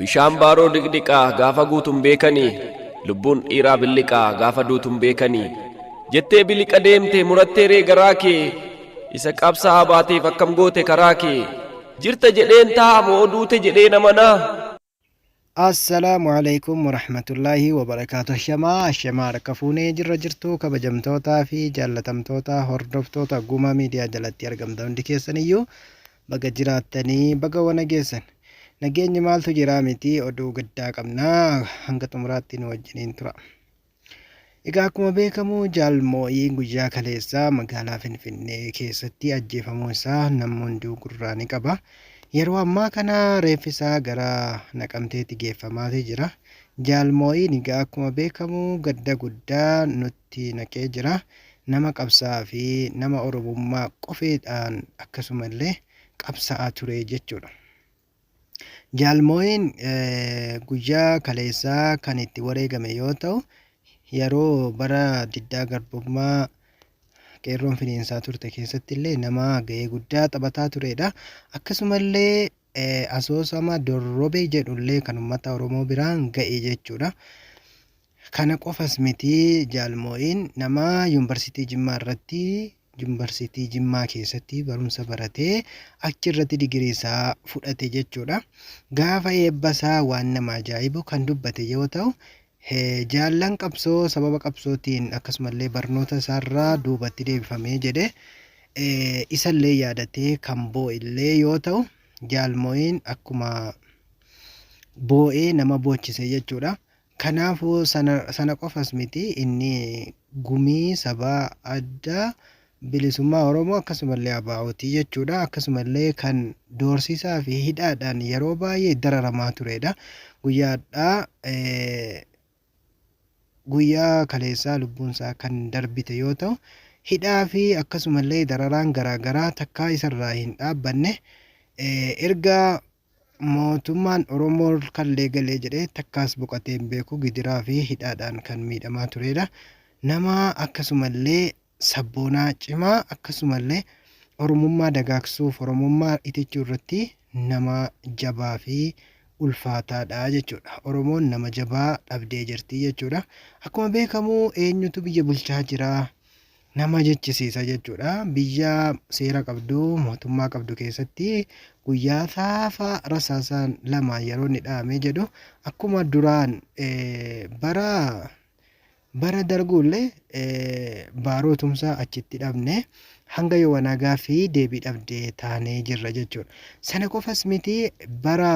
Bishaan baaroo dhiqdhiqaa gaafa guutuun beekanii, lubbuun dhiiraa billiqaa gaafa duutuun beekanii. Jettee biliqa deemte murattee ree garaa kee, isa qabsaa baateef akkam goote karaa kee. Jirta jedheen ta'a moo duute jedhee namanaa. Assalaamu alaykum warahmatullaahi wabarakaatuh. Shamaa rakkafuunee jirra jirtu kabajamtootaa fi jaallatamtoota hordoftoota Gumaa miidiyaa jalatti argamta hundi keessaniyyuu baga jiraattanii baga wana geessan. Nageenyi maaltu jira miti oduu gaddaa qabnaa hanga xumuraatti nu wajjiniin tura. Egaa akkuma beekamu jaalmoo'ii guyyaa kaleessaa magaalaa Finfinnee keessatti ajjeefamuu isaa namoonni gurraa ni qaba. Yeroo ammaa kana reeffisaa gara Naqamteetti geeffamaatii jira. Jaalmoo'iin egaa akkuma beekamu gadda guddaa nutti naqee jira. Nama qabsaa fi nama Oromummaa qofeedhaan akkasumallee qabsa'aa ture jechuudha. Jaalmoo'iin guyyaa kaleessaa kan itti wareegame yoo ta'u, yeroo bara diddaa garbummaa qeerroon finiinsaa turte keessatti illee nama gahee guddaa taphataa turedha. Akkasumallee asoosama Dorrobee jedhullee kan uummata Oromoo biraan ga'e jechuudha. Kana qofas miti jaalmoo'iin nama yuunivarsiitii Jimmaa irratti yuunivarsiitii Jimmaa keessatti barumsa baratee achirratti digirii isaa fudhate jechuudha. Gaafa eebbasaa waan nama ajaa'ibu kan dubbate yoo ta'u, jaallan qabsoo sababa qabsootiin akkasumallee barnoota isaarraa duubatti deebifamee jedhe isallee yaadatee kan boo'illee yoo ta'u, jaalmoo'iin akkuma boo'ee nama boochise jechuudha. Kanaafuu sana qofas miti inni gumii sabaa adda bilisummaa Oromoo akkasumallee ABO'tii jechuudha. Akkasumallee kan doorsisaa fi hidhaadhaan yeroo baay'ee dararamaa turedha. Guyyaa kaleessaa lubbuunsaa kan darbite yoo ta'u, hidhaa fi akkasumallee dararaan garaagaraa takkaa isarraa hin dhaabbanne erga mootummaan Oromoo kallee galee jedhee takkaas boqotee hin beeku. Gidiraa fi hidhaadhaan kan miidhamaa turedha. Nama akkasumallee sabboonaa cimaa akkasumallee Oromummaa dagaagsuuf Oromummaa itichuu irratti nama jabaa fi ulfaataadha jechuudha. Oromoon nama jabaa dhabdee jirti jechuudha. Akkuma beekamu eenyutu biyya bulchaa jira, nama jechisiisa jechuudha. Biyya seera qabdu mootummaa qabdu keessatti guyyaa saafa rasaasaan lama yeroo inni dhahamee jedhu akkuma duraan bara darguullee baarootumsaa achitti dhabne hanga yoo nagaa fi deebii dhabdee taanee jirra jechuudha. Sana qofas miti bara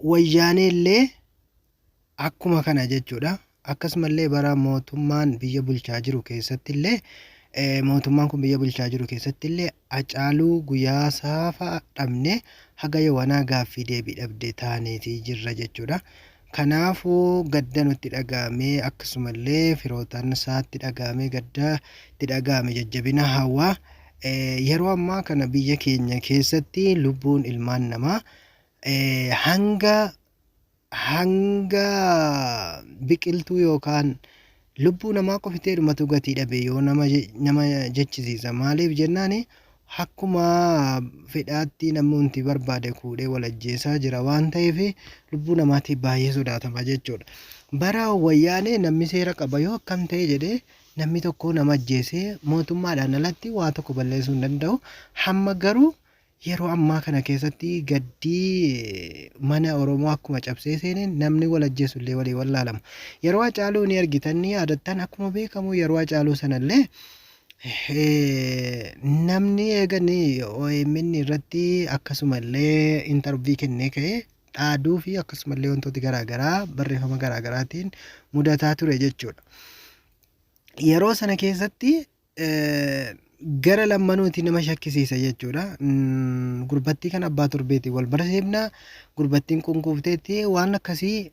wayyaaneellee akkuma kana jechuudha. Akkasumallee bara mootummaan biyya bulchaa jiru keessatti illee mootummaan kun biyya bulchaa jiru keessatti illee Hacaaluu guyyaa saafa dhabne haga yowanaa gaaffii deebii dhabdee taaneetii jirra jechuudha. Kanaafuu gadda nutti dhaga'amee akkasumallee firootaan isaatti dhaga'amee gadda itti dhaga'ame jajjabina hawaa. Yeroo ammaa kana biyya keenya keessatti lubbuun ilmaan namaa hanga biqiltuu yookaan lubbuu namaa qofitee dhumatu gatii dhabe yoo nama jechisiisa. Maaliif jennaani akkuma fedhaatti namoonni barbaade fuudhee wal ajjeesaa jira waan ta'eef lubbuu namaatiif baay'ee sodaatama jechuudha. Bara wayyaanee namni seera qaba yoo akkam ta'e jedhee namni tokko nama ajjeesee mootummaadhaan alatti waa tokko balleessuu hin danda'u. Hamma garuu yeroo ammaa kana keessatti gaddii mana Oromoo akkuma cabsee seeneen namni wal ajjeesu illee walii wallaalama. Yeroo Hacaaluu ni argitan ni yaadattan. Akkuma beekamu yeroo Hacaaluu sanallee namni eeganii OMN irratti akkasumallee intarvii kennee ka'ee dhaaduu fi akkasumallee wantooti garaagaraa barreeffama garaagaraatiin mudataa ture jechuudha. Yeroo sana keessatti gara lammanuuti nama shakkisiisa jechuudha. Gurbattii kan abbaa torbeetii wal barsiifna. Gurbattiin kun kuufteetti waan akkasii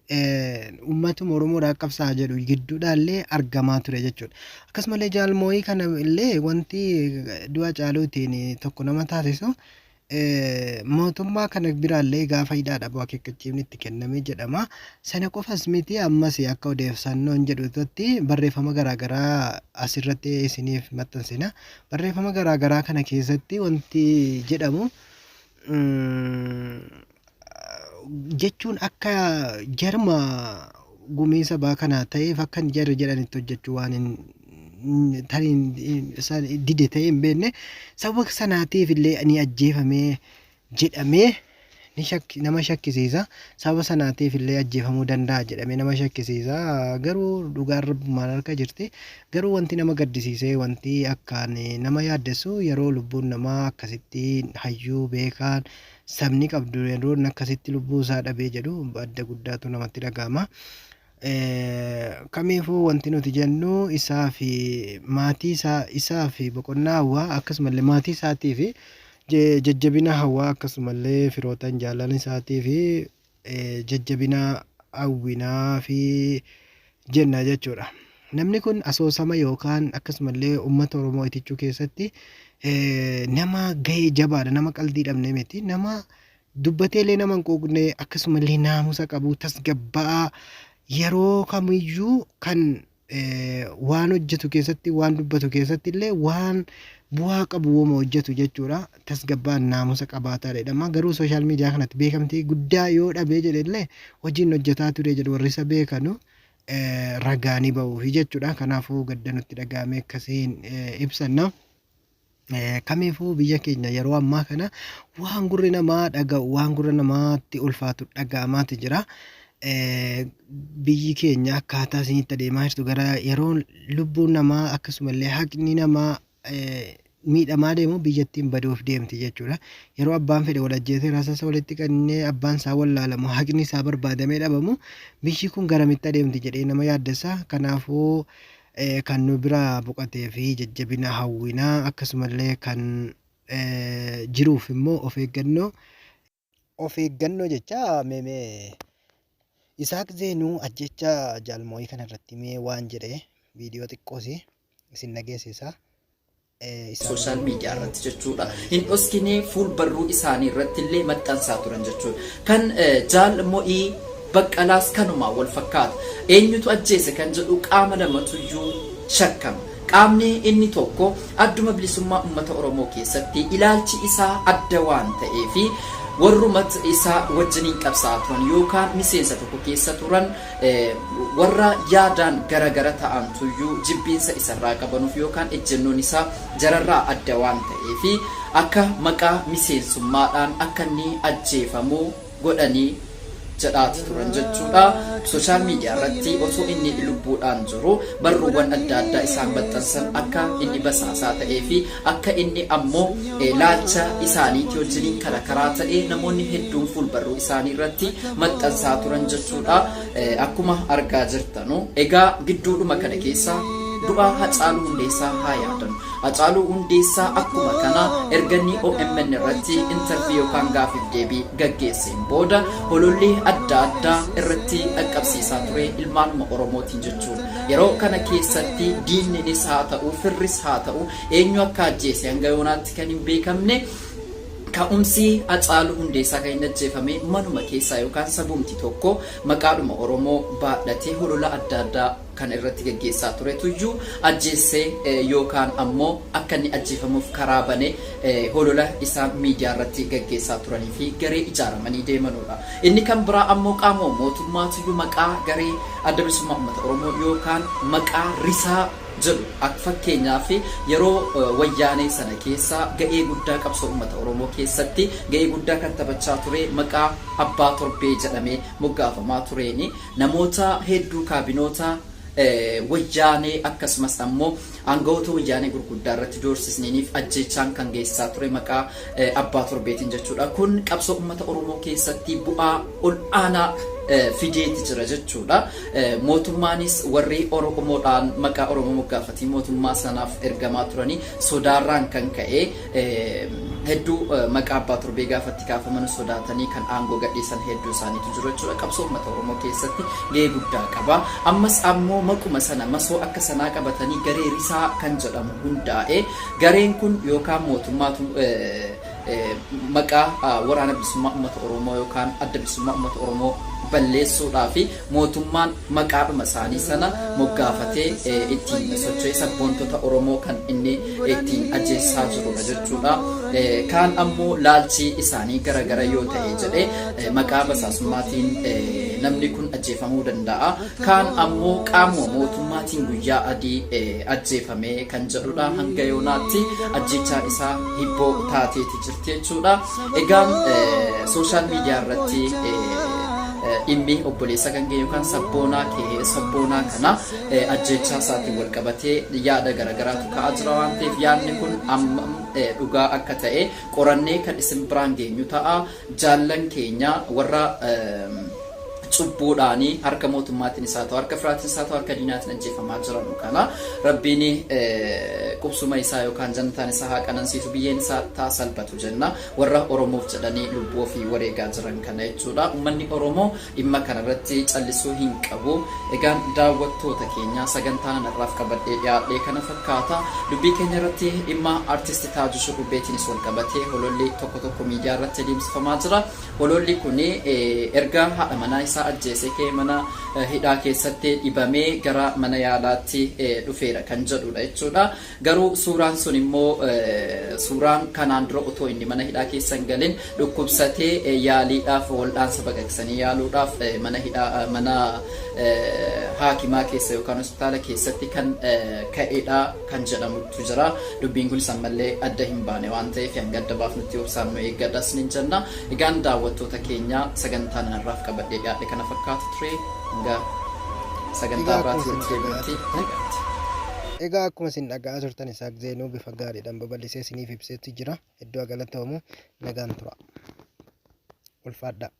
uummatuma Oromoodhaa qabsaa jedhu gidduudhaallee argamaa ture jechuudha. Akkasumallee jaalmoo'ii kana illee wanti du'a Hacaaluutiin tokko nama taasisu mootummaa kana biraallee gaafa hidhaa dhabuu akeekkachiifni itti kenname jedhama. Sana qofas miti ammas akka odeeffannoon jedhutti barreeffama garaagaraa asirratti isiniif maxxansina. Barreeffama garaagaraa kana keessatti wanti jedhamu jechuun akka jarma gumii sabaa kanaa ta'eef akka jarri jedhanitti hojjechuu waan dide ta'ee hin beekne sababa sanaatiif illee ni ajjeefamee jedhamee nama shakkisiisa. Sababa sanaatiif illee ajjeefamuu danda'a jedhamee nama shakkisiisa. Garuu dhugaan rabbumaan harka jirti. Garuu wanti nama gaddisiisee wanti akkaan nama yaaddessu yeroo lubbuun namaa akkasitti hayyuu beekaan sabni qabdu yeroo akkasitti lubbuu isaa dhabee jedhu adda guddaatu namatti dhagahama. Kamiifuu wanti nuti jennu isaa fi maatii isaa fi boqonnaa hawaa akkasumallee maatii isaatii fi jajjabina hawaa akkasumallee firootan jaalala isaatii fi jajjabina hawwinaa fi jenna jechuudha. Namni kun asoosama yookaan akkasumallee uummata Oromoo itichuu keessatti nama gahee jabaadha. Nama qalbii dhabne miti. Nama dubbateelee nama hin quuqne akkasumallee naamusa qabu tasgabba'aa yeroo kamiyyuu kan waan hojjetu keessatti waan dubbatu keessatti illee waan bu'aa qabu wama hojjetu jechuudha. Tasgabbaan naamusa qabaataa jedhama. Garuu sooshaal miidiyaa kanatti beekamtii guddaa yoo dhabee jedhe illee hojiin hojjetaa ture jedhu warri isa beekanu ragaanii ba'uufi jechuudha. Kanaafuu gadda nutti dhagahame akkasiin ibsanna. Kamiifuu biyya keenya yeroo ammaa kana waan gurri namaa dhaga'u waan gurra namaatti ulfaatu dhaga'amaati jira. Biyyi keenya akkaataa isinitti adeemaa jirtu gara yeroo lubbuun namaa akkasumallee haqni namaa miidhamaa deemu biyyattiin baduuf deemti jechuudha. Yeroo abbaan fedhe wal ajjeesee rasaasa walitti qabnee abbaan isaa wallaalamu haqni isaa barbaadamee dhabamu biyyi kun garamitti adeemti jedhee nama yaaddessa. Kanaafuu kan nu bira boqotee fi jajjabina hawwinaa akkasumallee kan jiruuf immoo of eeggannoo jecha meemee Isaaq Zeenuu ajjecha jaalmooyii kanarratti mee waan jedhe viidiyoo xiqqoos isin dhageessisa. Sooshaal miidiyaa irratti jechuudha. Hin dhoksinee fuul barruu isaanii irratti illee maxxansaa turan jechuudha. Kan jaalmooyii baqqalaas kanuma wal fakkaata. Eenyutu ajjeese kan jedhu qaama lamatuyyuu shakkama. Qaamni inni tokko adduma bilisummaa uummata Oromoo keessatti ilaalchi isaa adda waan ta'eefi warrumat isaa wajjiniin qabsaa turan yookaan miseensa tokko keessa turan warra yaadaan garagara ta'an tuyyuu jibbiinsa isarraa qabanuuf yookaan ejjennoon isaa jararraa adda waan ta'eefi akka maqaa miseensummaadhaan akka inni ajjeefamuu godhanii jedhaati turan jechuudha. Sooshaal miidiyaa irratti osoo inni lubbuudhaan jiru barruuwwan adda addaa isaan maxxansan akka inni basaasaa ta'ee fi akka inni ammoo laalcha isaaniitti wajjiniin karaa ta'ee namoonni hedduun fuul barruu isaanii irratti maxxansaa turan jechuudha. Akkuma argaa jirtanu egaa gidduudhuma kana keessa du'a Hacaaluu Hundeessaa haa yaadannu. Hacaaluu Hundeessaa akkuma kana erganni OMN irratti interview yookaan gaafiif deebii gaggeesseen booda holollee adda addaa irratti dhaqqabsiisaa ture ilmaanuma Oromootiin jechuudha. Yeroo kana keessatti diinnis haa ta'u firris haa ta'u eenyu akka ajjeese hanga yoonaatti kan hin beekamne ka'umsi Hacaaluu Hundeessaa kan hin ajjeefame manuma keessaa yookaan sabumti tokko maqaadhuma Oromoo baadhatee holola adda addaa kan irratti gaggeessaa ture tuyyuu ajjeessee yookaan ammoo akka inni ajjeefamuuf karaa bane holola isaa miidiyaa irratti gaggeessaa turanii fi garee ijaaramanii deemanudha. Inni kan biraa ammoo qaama mootummaa tuyyuu maqaa garee adda bilisummaa uummata Oromoo yookaan maqaa risaa jedhu akka fakkeenyaaf yeroo wayyaanee sana keessa ga'ee guddaa qabsoo uummata Oromoo keessatti ga'ee guddaa kan taphachaa ture maqaa abbaa torbee jedhamee moggaafamaa tureeni namoota hedduu kaabinoota wayyaanee akkasumas ammoo aangawoota wayyaanee gurguddaa irratti doorsisniiniif ajjechaan kan geessisaa ture maqaa abbaa torbeetiin jechuudha. Kun qabsoo uummata Oromoo keessatti bu'aa ol aanaa fideeti jira jechuudha. Mootummaanis warri Oromoodhaan maqaa Oromoo moggaafatii mootummaa sanaaf ergamaa turanii sodaarraan kan ka'e hedduu maqaa abbaa torbee gaafatti kaafaman sodaatanii kan aangoo gadhiisan hedduu isaaniitu jiru jechuudha. Qabsoo uummata Oromoo keessatti gahee guddaa qaba. Ammas ammoo maquma sana masoo akka sanaa qabatanii garee risaa kan jedhamu hundaa'e gareen kun yookaan mootummaatu maqaa waraana bilisummaa uummata Oromoo yookaan adda bilisummaa uummata Oromoo balleessuudhaa fi mootummaan maqaadhuma isaanii sana moggaafatee ittiin socho'ee sabboontota Oromoo kan inni ittiin ajjeessaa jirudha jechuudha. Kaan ammoo laalchi isaanii garagara yoo ta'e jedhee maqaa basaasummaatiin namni kun ajjeefamuu danda'a. Kaan ammoo qaamuma mootummaatiin guyyaa adii ajjeefamee kan jedhudha. Hanga yoonaatti ajjechaan isaa hibboo taateeti jirti jechuudha. Egaan sooshaal miidiyaa irratti dhimmi obboleessa kan ga'e yookaan sabboonaa kana ajjechaa isaatiin wal qabatee yaada garagaraatu ka'aa jira waan ta'eef yaadni kun amma dhugaa akka ta'e qorannee kan isin biraan geenyu ta'a. Jaallan keenya warra cubbuudhaanii harka mootummaatiin isaa ta'u harka firaatiin isaa ta'u harka diinaatiin ajjeefamaa jiran kana rabbiin qubsuma isaa yookaan jannataan isaa haa qanansiisu biyyeen isaa taa salphatu jenna warra Oromoof jedhanii lubbuu ofii wareegaa jiran kana jechuudha. Uummanni Oromoo dhimma kanarratti callisuu hin qabu. Egaan daawwattoota keenya sagantaa narraaf qabadhee dhiyaadhee kana fakkaata. Dubbii keenya irratti dhimma artisti Taajuu Shurrubbeetiinis wal qabatee hololli tokko miidiyaa irratti adeemsifamaa jira. Hololli kun erga haadha manaa isaa ajjeesee kee mana hidhaa keessatti dhibamee gara mana yaalaatti dhufeera kan jedhudha jechuudha. Garuu suuraan sun immoo suuraan kanaan dura otoo inni mana hidhaa keessa hin galin dhukkubsatee yaaliidhaaf wal'aansa baqaqsanii yaaluudhaaf mana haakimaa keessa yookaan hospitaala keessatti kan ka'eedha kan jedhamutu jira. Dubbiin kun ammallee adda hin baane waan ta'eef hanga adda baafnutti obsaan nu eeggadhas ni jenna. Egaan daawwattoota keenya sagantaa narraaf qabadhee dhiyaadhe kana fakkaatu ture. Hanga sagantaa biraatti deebi'utti nagaatti. Egaa akkuma isin dhaga'aa turtan Isaaq Zeenuu bifa gaariidhaan babal'isee isiniif ibseetti jira. Iddoo galatoomuu nagaan tura. Ulfaadhaa.